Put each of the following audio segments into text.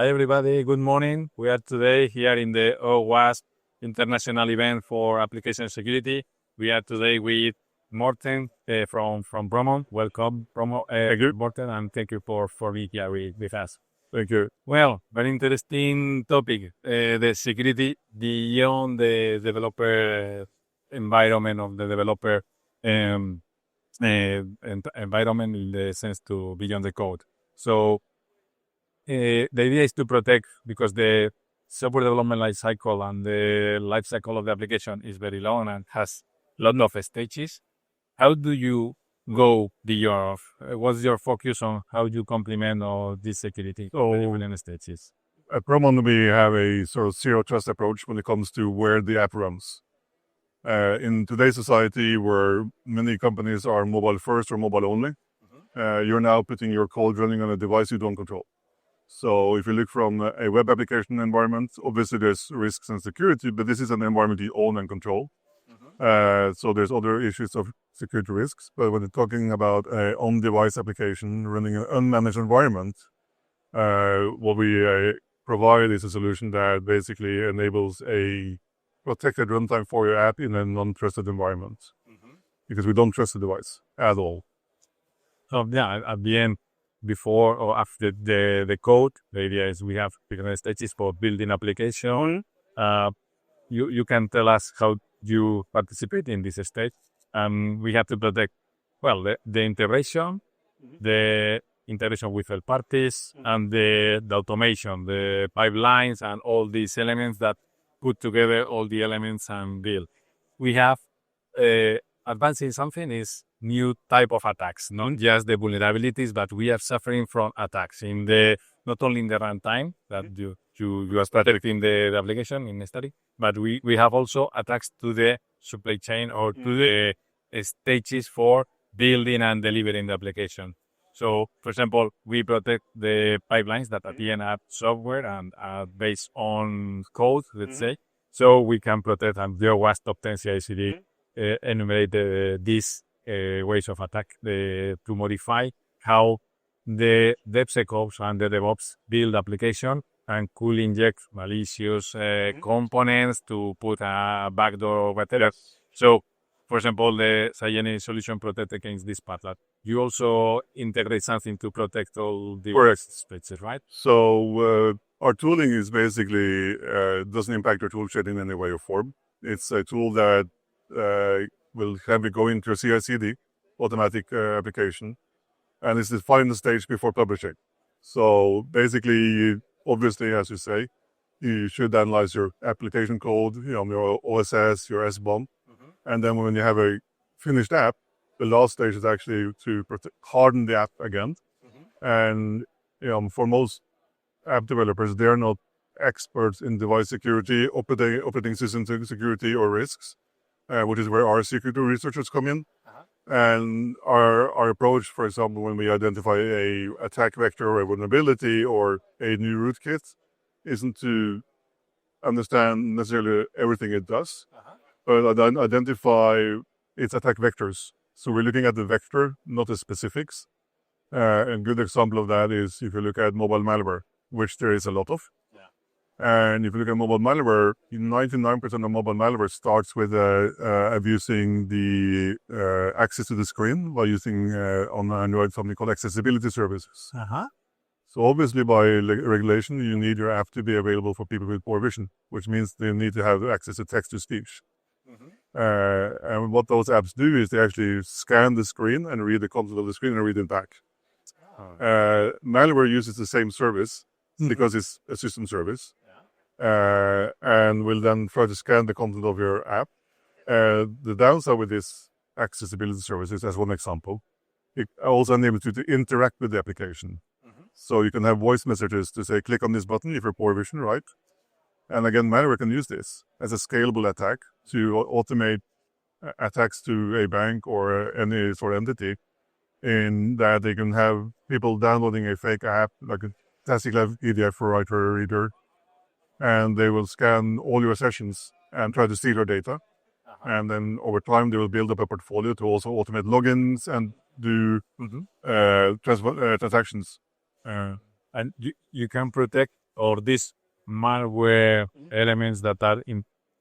Hi, everybody. Good morning. We are today here in the OWASP International Event for Application Security. We are today with Morten from Promon. Welcome, Morten, and thank you for being here with us. Thank you. Well, very interesting topic, the security beyond the developer environment of the developer environment in the sense to beyond the code. So the idea is to protect, because the software development life cycle and the life cycle of the application is very long and has a lot of stages. How do you go beyond? What's your focus on how you complement all these security stages? At Promon, we have a sort of zero trust approach when it comes to where the app runs. In today's society, where many companies are mobile first or mobile only, you're now putting your code running on a device you don't control. So if you look from a web application environment, obviously there's risks and security, but this is an environment you own and control. So there's other issues of security risks. But when you're talking about an on-device application running an unmanaged environment, what we provide is a solution that basically enables a protected runtime for your app in a non-trusted environment, because we don't trust the device at all. So yeah, at the end, before or after the code, the idea is we have different stages for building application. You can tell us how you participate in this stage. We have to protect, well, the integration, the integration with third parties, and the automation, the pipelines, and all these elements that put together all the elements and build. We have advancing something is new type of attacks, not just the vulnerabilities, but we are suffering from attacks in the not only in the runtime that you are protecting the application in the study, but we have also attacks to the supply chain or to the stages for building and delivering the application. So, for example, we protect the pipelines that at the end are software and are based on code, let's say. So we can protect, and the OWASP top 10 CI/CD enumerate these ways of attack to modify how the DevSecOps and the DevOps build application and could inject malicious components to put a backdoor or whatever. So, for example, the Xygeni solution protect against this part. You also integrate something to protect all the spaces, right? So our tooling is basically doesn't impact your toolshed in any way or form. It's a tool that will have it go into a CI/CD automatic application, and it's the final stage before publishing. So basically, obviously, as you say, you should analyze your application code, your OSS, your SBOM, and then when you have a finished app, the last stage is actually to harden the app again. And for most app developers, they're not experts in device security, operating system security, or risks, which is where our security researchers come in. And our approach, for example, when we identify a attack vector or a vulnerability or a new rootkit, isn't to understand necessarily everything it does, but identify its attack vectors. So we're looking at the vector, not the specifics. A good example of that is if you look at mobile malware, which there is a lot of. And if you look at mobile malware, 99% of mobile malware starts with abusing the access to the screen by using on Android something called accessibility services. So obviously by regulation, you need your app to be available for people with poor vision, which means they need to have access to text-to-speech. And what those apps do is they actually scan the screen and read the content of the screen and read it back. Malware uses the same service because it's a system service. And will then try to scan the content of your app. The downside with this accessibility services, as one example, it also enables you to interact with the application. So you can have voice messages to say, click on this button if you're poor vision, right? And again, malware can use this as a scalable attack to automate attacks to a bank or any sort of entity, in that they can have people downloading a fake app, like a classic PDF for writer reader, and they will scan all your sessions and try to steal your data. And then over time, they will build up a portfolio to also automate logins and do transactions. And you can protect or these malware elements that are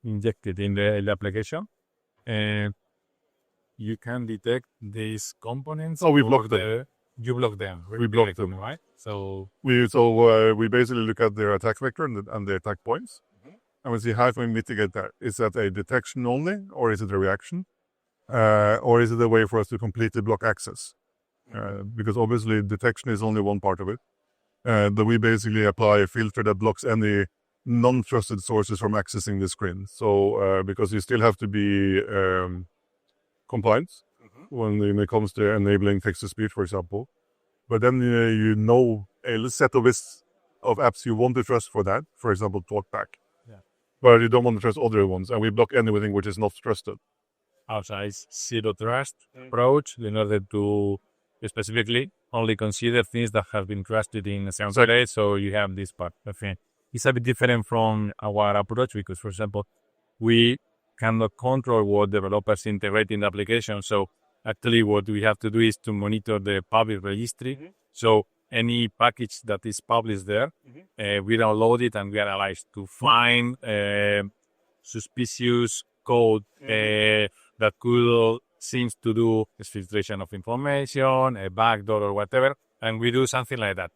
injected in the application, and you can detect these components. Oh, we block them. You block them. We block them, right? So we basically look at their attack vector and the attack points, and we see how can we mitigate that. Is that a detection only, or is it a reaction, or is it a way for us to completely block access? Because obviously detection is only one part of it, but we basically apply a filter that blocks any non-trusted sources from accessing the screen. So because you still have to be compliant when it comes to enabling text-to-speech, for example. But then you know a set of lists of apps you want to trust for that, for example, TalkBack. Yeah. But you don't want to trust other ones, and we block anything which is not trusted. outside zero trust approach in order to specifically only consider things that have been trusted in a certain way. So you have this part. It's a bit different from our approach because, for example, we cannot control what developers integrate in the application. So actually what we have to do is to monitor the public registry. So any package that is published there, we download it and we analyze to find suspicious code that could seems to do exfiltration of information, a backdoor or whatever, and we do something like that.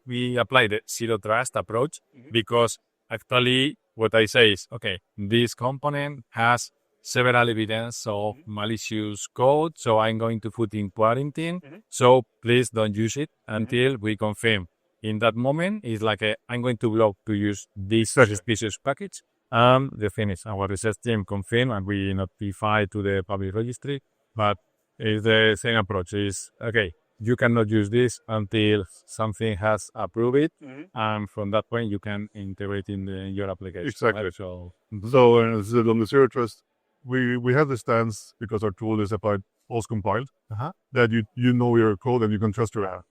We apply the zero trust approach because actually what I say is, okay, this component has several evidence of malicious code, so I'm going to put in quarantine. So please don't use it until we confirm. In that moment, it's like I'm going to block to use this suspicious package. The thing is, our research team confirm and we notify to the public registry, but it's the same approach. Is okay, you cannot use this until something has approved it, and from that point you can integrate in your application. Exactly. Right? So on the zero trust, we have the stance because our tool is applied post-compiled that you know your code and you can trust your app.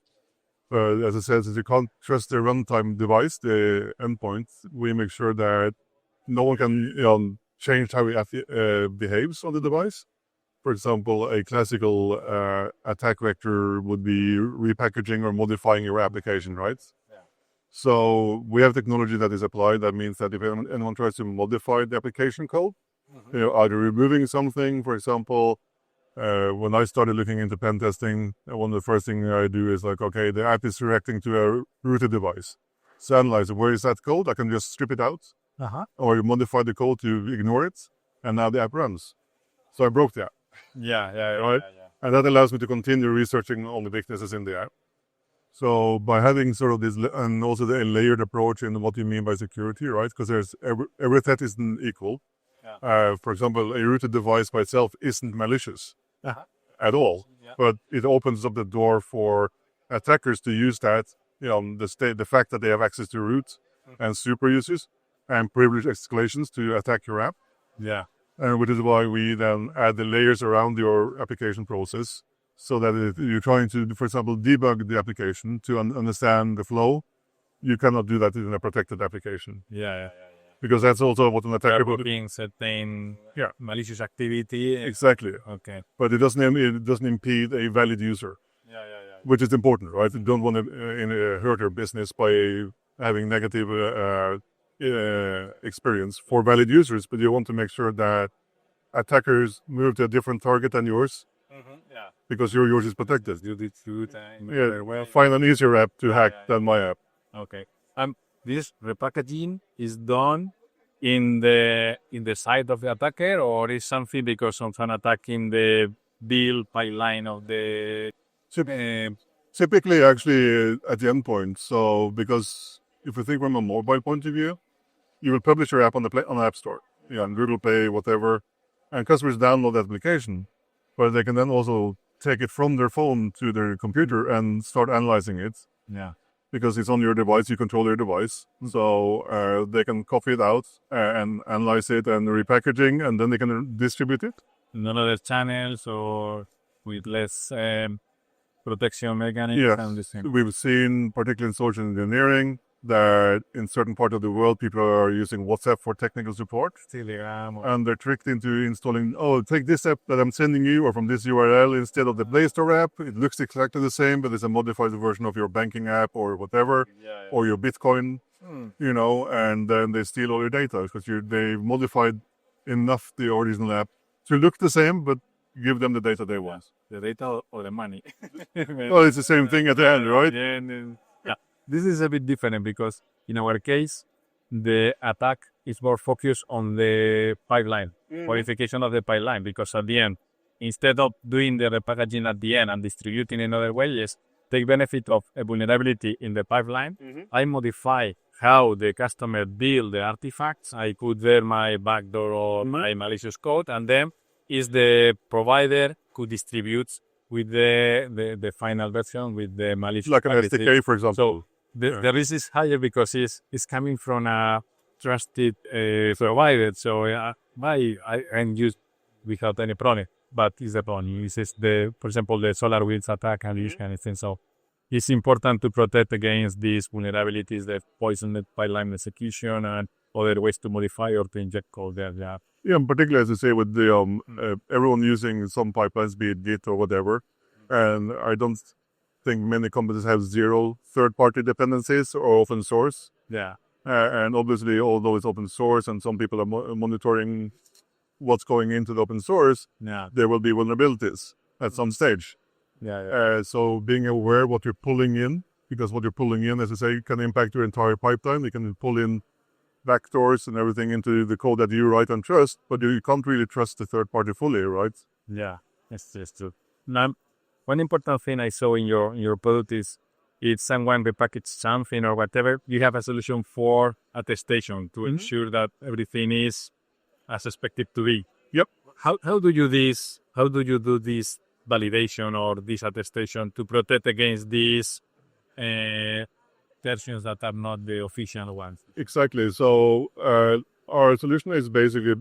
As I said, since you can't trust the runtime device, the endpoint, we make sure that no one can change how it behaves on the device. For example, a classical attack vector would be repackaging or modifying your application, right? Yeah. So we have technology that is applied. That means that if anyone tries to modify the application code, either removing something, for example, when I started looking into pen testing, one of the first things I do is like, okay, the app is reacting to a rooted device. So analyze where is that code? I can just strip it out. Or modify the code to ignore it, and now the app runs. So I broke the app. Right? And that allows me to continue researching all the weaknesses in the app. So by having sort of this, and also the layered approach in what you mean by security, right? Because there's every threat isn't equal. For example, a rooted device by itself isn't malicious at all, but it opens up the door for attackers to use that, the fact that they have access to root and super users and privilege escalations to attack your app. Which is why we then add the layers around your application process so that if you're trying to, for example, debug the application to understand the flow, you cannot do that in a protected application. Because that's also what an attacker would being certain malicious activity. Exactly. Okay. But it doesn't impede a valid user. Which is important, right? You don't want to hurt your business by having negative experience for valid users, but you want to make sure that attackers move to a different target than yours, because yours is protected. You did good. Find an easier app to hack than my app. Okay. This repackaging is done in the side of the attacker, or is something because of an attack in the build pipeline of the. Typically, actually, at the endpoint. So, because if you think from a mobile point of view, you will publish your app on the App Store, on Google Play, whatever, and customers download the application, but they can then also take it from their phone to their computer and start analyzing it. Because it's on your device, you control your device, so they can copy it out and analyze it and repackaging, and then they can distribute it. None other channels or with less protection mechanisms. Yes, we've seen, particularly in social engineering, that in certain parts of the world, people are using WhatsApp for technical support. Telegram. And they're tricked into installing, take this app that I'm sending you or from this URL instead of the Play Store app. It looks exactly the same, but it's a modified version of your banking app or whatever, or your Bitcoin. and then they steal all your data because they modified enough the original app to look the same, but give them the data they want. The data or the money. Well, it's the same thing at the end, right? Yeah. This is a bit different because in our case, the attack is more focused on the pipeline, qualification of the pipeline, because at the end, instead of doing the repackaging at the end and distributing in other ways, take benefit of a vulnerability in the pipeline. I modify how the customer build the artifacts. I put there my backdoor or my malicious code, and then is the provider who distributes with the final version with the malicious Like an packages. SDK, for example. So the risk is higher because it's coming from a trusted provider. So I can use without any problem. But it's the problem. This is for example, the SolarWinds attack and this kind of thing. So it's important to protect against these vulnerabilities that poison the pipeline execution and other ways to modify or to inject code there. Yeah. Yeah, particularly as you say with the everyone using some pipelines, be it Git or whatever, and I don't think many companies have zero third-party dependencies or open source. Yeah. And obviously, although it's open source and some people are monitoring what's going into the open source, there will be vulnerabilities at some stage. So being aware what you're pulling in, because what you're pulling in, as I say, can impact your entire pipeline. You can pull in backdoors and everything into the code that you write and trust, but you can't really trust the third party fully, right? Yeah, that's true. Now, one important thing I saw in your product is if someone repackaged something or whatever, you have a solution for attestation to ensure that everything is as expected to be. Yep. How do you do this validation or this attestation to protect against these versions that are not the official ones? Exactly. So our solution is basically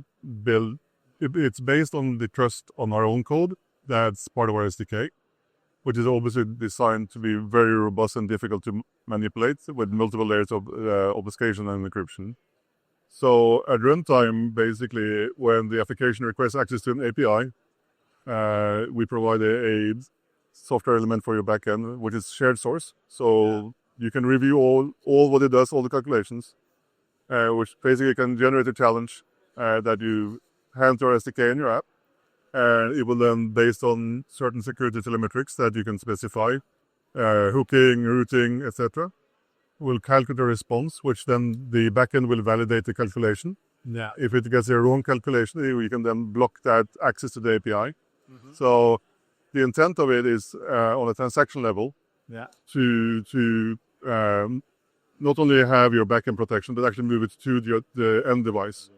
built. It's based on the trust on our own code. That's part of our SDK, which is obviously designed to be very robust and difficult to manipulate with multiple layers of obfuscation and encryption. So at runtime, basically, when the application requests access to an API, we provide a software element for your backend, which is shared source. So you can review all what it does, all the calculations, which basically can generate a challenge that you hand to our SDK in your app. And it will then, based on certain security telemetrics that you can specify, hooking, routing, etc., will calculate a response, which then the backend will validate the calculation. Yeah. If it gets a wrong calculation, we can then block that access to the API. So the intent of it is on a transaction level to not only have your backend protection, but actually move it to the end device.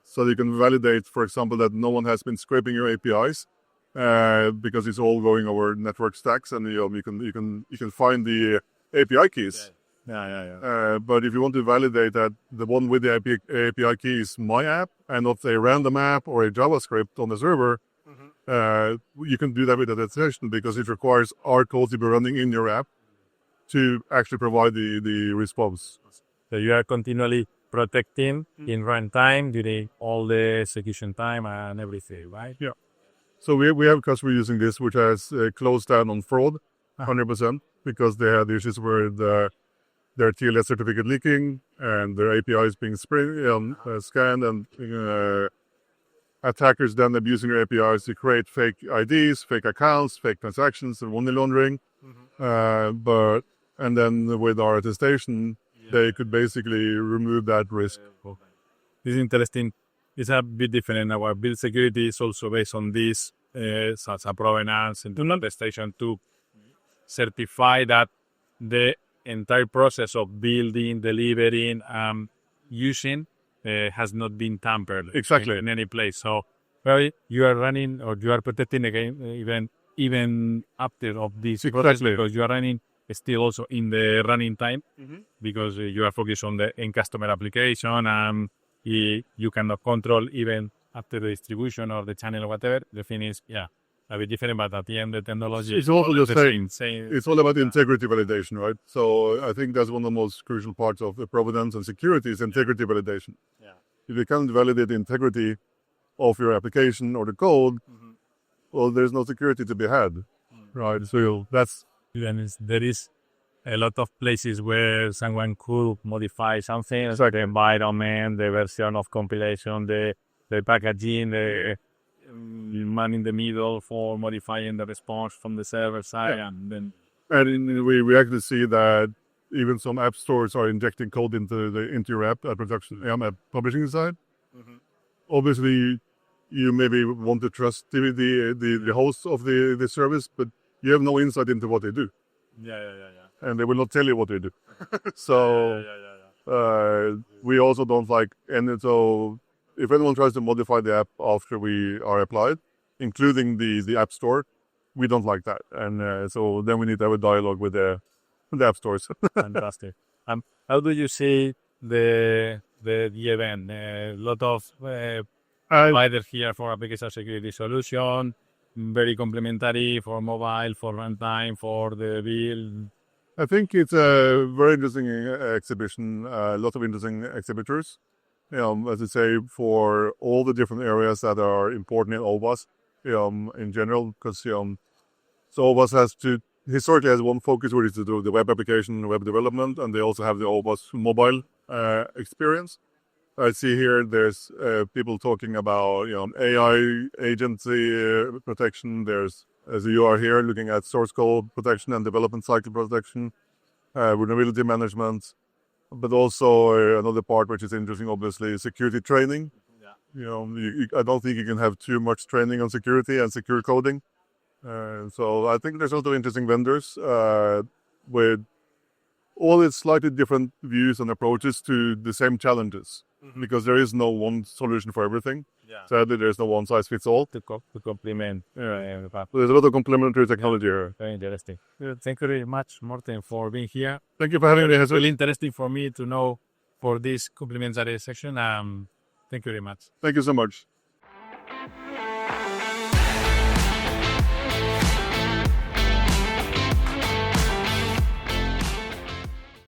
So you can validate, for example, that no one has been scraping your APIs because it's all going over network stacks, and you can find the API keys. But if you want to validate that the one with the API key is my app and not a random app or a JavaScript on the server, you can do that with attestation because it requires our code to be running in your app to actually provide the response. So you are continually protecting in runtime during all the execution time and everything, right? Yeah. So we have a customer using this, which has closed down on fraud 100% because they had issues where their TLS certificate leaking and their APIs being scanned, and attackers then abusing their APIs to create fake IDs, fake accounts, fake transactions, and money laundering. And then with our attestation, they could basically remove that risk. This is interesting. It's a bit different. Our build security is also based on this, such a provenance and attestation to certify that the entire process of building, delivering, using has not been tampered Exactly. in any place. So you are running or you are protecting again even after of this process because you are running still also in the running time because you are focused on the end customer application and you cannot control even after the distribution or the channel or whatever. The thing is, a bit different, but at the end, the technology it's all the same. Same. It's all about integrity validation, right? So I think that's one of the most crucial parts of the provenance and security is integrity validation. If you can't validate the integrity of your application or the code, well, there's no security to be had, right? So that's... There is a lot of places where someone could modify something, Exactly. the environment, the version of compilation, the packaging, the man in the middle for modifying the response from the server side, and then we actually see that even some app stores are injecting code into your app at production app publishing side. Obviously, you maybe want to trust the host of the service, but you have no insight into what they do, and they will not tell you what they do. So we also don't like, and so if anyone tries to modify the app after we are applied, including the app store, we don't like that, and so then we need to have a dialogue with the app stores. Fantastic. How do you see the event? A lot of providers here for application security solution, very complementary for mobile, for runtime, for the build. I think it's a very interesting exhibition. A lot of interesting exhibitors. As I say, for all the different areas that are important in OWASP, in general, because so OWASP historically has one focus, which is to do the web application, web development, and they also have the OWASP mobile experience. I see here there's people talking about AI agency protection. There's, as you are here, looking at source code protection and development cycle protection, vulnerability management, but also another part which is interesting, obviously, security training. I don't think you can have too much training on security and secure coding. So I think there's also interesting vendors with all its slightly different views and approaches to the same challenges, because there is no one solution for everything. Sadly, there's no one size fits all. To complement. There's a lot of complementary technology here. Very interesting. Thank you very much, Morten, for being here. Thank you for having me. It's really interesting for me to know for this complementary section. Thank you very much. Thank you so much.